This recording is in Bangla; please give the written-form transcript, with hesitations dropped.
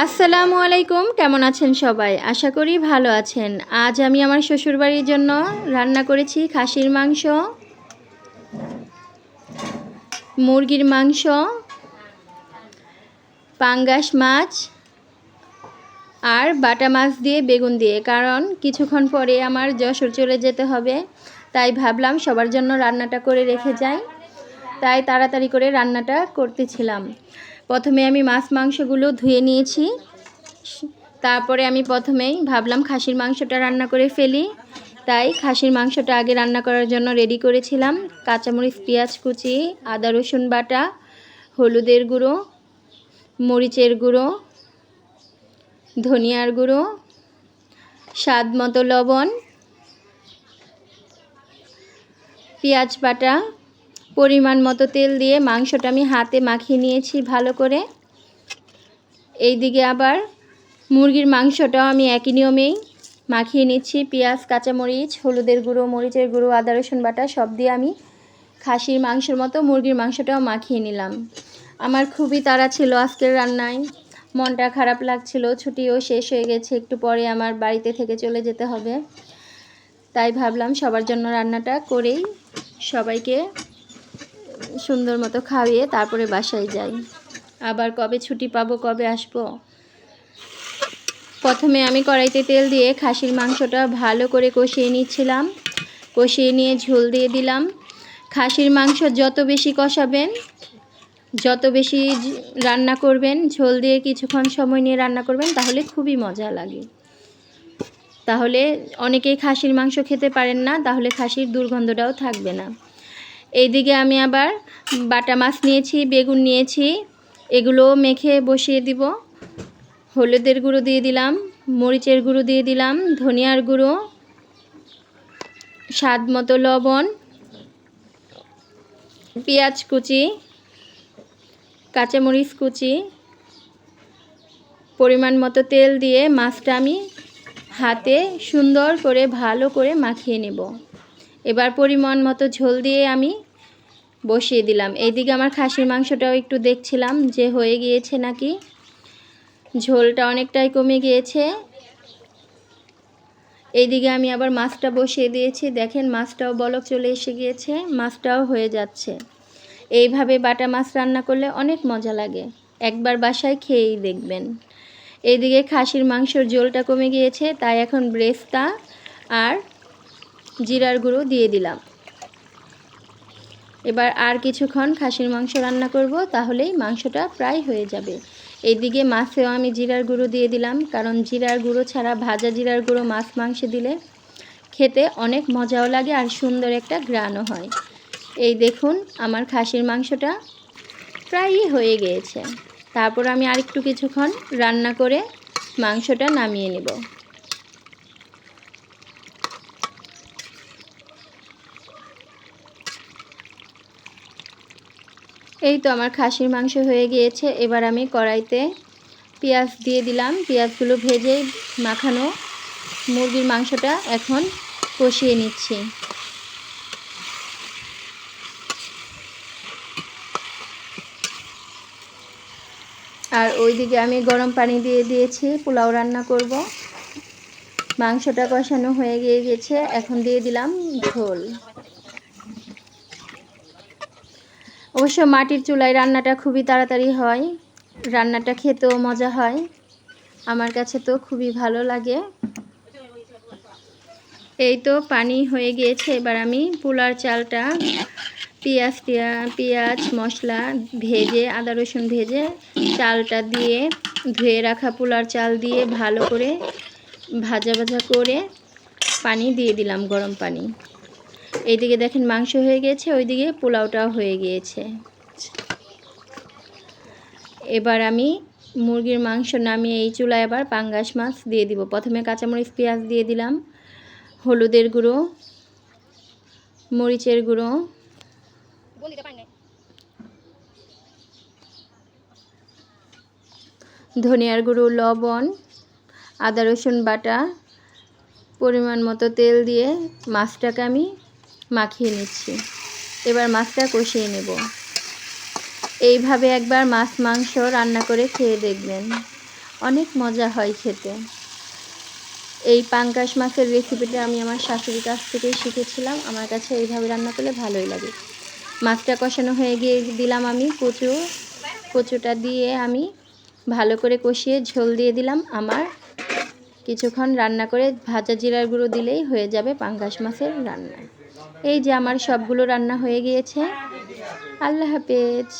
আসসালামু আলাইকুম, কেমন আছেন সবাই? আশা করি ভালো আছেন। আজ আমি আমার শ্বশুরবাড়ির জন্য রান্না করেছি খাসির মাংস, মুরগির মাংস, পাঙ্গাস মাছ আর বাটা মাছ দিয়ে বেগুন দিয়ে। কারণ কিছুক্ষণ পরে আমার যশোর চলে যেতে হবে, তাই ভাবলাম সবার জন্য রান্নাটা করে রেখে যাই। তাই তাড়াতাড়ি করে রান্নাটা করতেছিলাম। প্রথমে আমি মাছ মাংসগুলো ধুয়ে নিয়েছি। তারপরে আমি প্রথমেই ভাবলাম খাসির মাংসটা রান্না করে ফেলি, তাই খাসির মাংসটা আগে রান্না করার জন্য রেডি করেছিলাম। কাঁচামরিচ, পেঁয়াজ কুচি, আদা রসুন বাটা, হলুদের গুঁড়ো, মরিচের গুঁড়ো, ধনিয়ার গুঁড়ো, স্বাদ মতো লবণ, পেঁয়াজ বাটা, পরিমাণ মতো তেল দিয়ে মাংসটা আমি হাতে মাখিয়ে নিয়েছি ভালো করে। এইদিকে আবার মুরগির মাংসটাও আমি একই নিয়মেই মাখিয়ে নিচ্ছি। পেঁয়াজ, কাঁচামরিচ, হলুদের গুঁড়ো, মরিচের গুঁড়ো, আদা রসুন বাটা সব দিয়ে আমি খাসির মাংসের মতো মুরগির মাংসটাও মাখিয়ে নিলাম। আমার খুবই তাড়া ছিল আজকের রান্নায়, মনটা খারাপ লাগছিল, ছুটিও শেষ হয়ে গেছে, একটু পরে আমার বাড়িতে থেকে চলে যেতে হবে। তাই ভাবলাম সবার জন্য রান্নাটা করেই সবাইকে সুন্দর মতো খাইয়ে তারপরে বাসায় যাই। আবার কবে ছুটি পাবো, কবে আসবো। প্রথমে আমি কড়াইতে তেল দিয়ে খাসির মাংসটা ভালো করে কষিয়ে নিচ্ছিলাম। কষিয়ে নিয়ে ঝোল দিয়ে দিলাম। খাসির মাংস যত বেশি কষাবেন, যত বেশি রান্না করবেন, ঝোল দিয়ে কিছুক্ষণ সময় নিয়ে রান্না করবেন, তাহলে খুবই মজা লাগে। তাহলে অনেকেই খাসির মাংস খেতে পারেন না, তাহলে খাসির দুর্গন্ধটাও থাকবে না। এইদিকে আমি আবার বাটা মাছ নিয়েছি, বেগুন নিয়েছি, এগুলো মেখে বসিয়ে দিব। হলুদের গুঁড়ো দিয়ে দিলাম, মরিচের গুঁড়ো দিয়ে দিলাম, ধনিয়ার গুঁড়ো, স্বাদ মতো লবণ, পেঁয়াজ কুচি, কাঁচামরিচ কুচি, পরিমাণ মতো তেল দিয়ে মাছটা আমি হাতে সুন্দর করে ভালো করে মাখিয়ে নেব। এবার পরিমাণ মতো ঝোল দিয়ে আমি বসিয়ে দিলাম। এইদিকে আমার খাসির মাংসটাও একটু দেখছিলাম যে হয়ে গিয়েছে নাকি। ঝোলটা অনেকটাই কমে গিয়েছে। এইদিকে আমি আবার মাছটা বসিয়ে দিয়েছি। দেখেন মাছটাও বলক চলে এসে গিয়েছে, মাছটাও হয়ে যাচ্ছে। এইভাবে বাটা মাছ রান্না করলে অনেক মজা লাগে, একবার বাসায় খেয়েই দেখবেন। এইদিকে খাসির মাংসের ঝোলটা কমে গিয়েছে, তাই এখন ব্রেস্তা আর জিরার গুঁড়ো দিয়ে দিলাম। এবার আর কিছুক্ষণ খাসির মাংস রান্না করব, তাহলেই মাংসটা প্রায় হয়ে যাবে। এইদিকে মাছেও আমি জিরার গুঁড়ো দিয়ে দিলাম, কারণ জিরার গুঁড়ো ছাড়া ভাজা জিরার গুঁড়ো মাছ মাংসে দিলে খেতে অনেক মজাও লাগে আর সুন্দর একটা ঘ্রাণও হয়। এই দেখুন আমার খাসির মাংসটা প্রায়ই হয়ে গিয়েছে। তারপর আমি আরেকটু কিছুক্ষণ রান্না করে মাংসটা নামিয়ে নেব। এই তো আমার খাসির মাংস হয়ে গিয়েছে। এবার আমি কড়াইতে পেঁয়াজ দিয়ে দিলাম। পেঁয়াজগুলো ভেজে মাখানো মুরগির মাংসটা এখন কষিয়ে নিচ্ছি। আর ওইদিকে আমি গরম পানি দিয়ে দিয়েছি, পোলাও রান্না করব। মাংসটা কষানো হয়ে গিয়েছে, এখন দিয়ে দিলাম ঝোল। অবশ্য মাটির চুলায় রান্নাটা খুবই তাড়াতাড়ি হয়, রান্নাটা খেতেও মজা হয়, আমার কাছে তো খুবই ভালো লাগে। এই তো পানি হয়ে গিয়েছে। এবার আমি পোলার চালটা পেঁয়াজ মশলা ভেজে, আদা রসুন ভেজে চালটা দিয়ে, ধুয়ে রাখা পোলার চাল দিয়ে ভালো করে ভাজা করে পানি দিয়ে দিলাম, গরম পানি। এইদিকে দেখেন মাংস হয়ে গিয়েছে, ওইদিকে পোলাওটাও হয়ে গিয়েছে। এবার আমি মুরগির মাংস নামিয়ে এই চুলায় আবার পাঙ্গাস মাছ দিয়ে দিব। প্রথমে কাঁচামরিচ পেঁয়াজ দিয়ে দিলাম, হলুদের গুঁড়ো, মরিচের গুঁড়ো, ধনিয়ার গুঁড়ো, লবণ, আদা রসুন বাটা, পরিমাণ মতো তেল দিয়ে মাছটাকে আমি মাখিয়ে নিচ্ছি। এবার মাছটা কষিয়ে নেব। এইভাবে একবার মাছ মাংস রান্না করে খেয়ে দেখবেন, অনেক মজা হয় খেতে। এই পাঙ্গাস মাছের রেসিপিটা আমি আমার শাশুড়ির কাছ থেকেই শিখেছিলাম। আমার কাছে এইভাবে রান্না করলে ভালোই লাগে। মাছটা কষানো হয়ে গিয়ে দিলাম আমি কচুটা দিয়ে আমি ভালো করে কষিয়ে ঝোল দিয়ে দিলাম। আমার কিছুক্ষণ রান্না করে ভাজা জিরার গুঁড়ো দিলেই হয়ে যাবে পাঙ্গাস মাছের রান্না। এই যে আমার সবগুলো রান্না হয়ে গিয়েছে। আল্লাহ হাফেজ।